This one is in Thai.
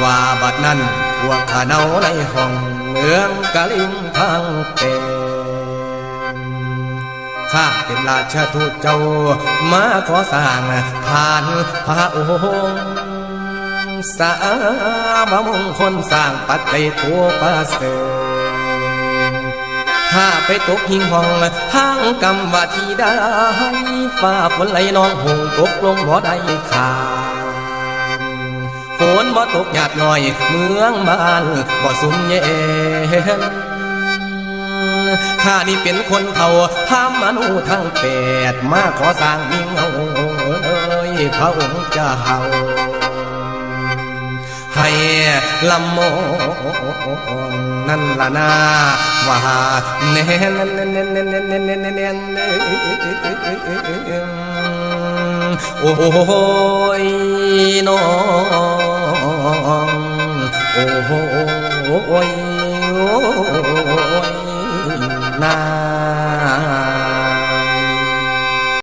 ว่าบัดนั้นพวกข้าเนาในห้องเมืองกะลิงทางเป็นข้าเป็นราชทูตเจ้ามาขอสร้างผ่านพระองค์สามมงคลสร้างปัจจัยตัวประเสริฐถ้าไปตกหิงห้องทางกรรมว่าที่ได้ฟ้าฝนไหลนองหงตกลงบ่ได้ขาดฝนบ่ตกหยาดย่อยเมืองบ้านบ่สุ่มเย็นข้านี่เป็นคนเฒ่าพามนุทั้งแปดมาขอสร้างมิ่งเฮาพระองค์เจ้าให้ลำมองนั่นละนาว่าเน้นโอ้ยน้องโอ้ยนา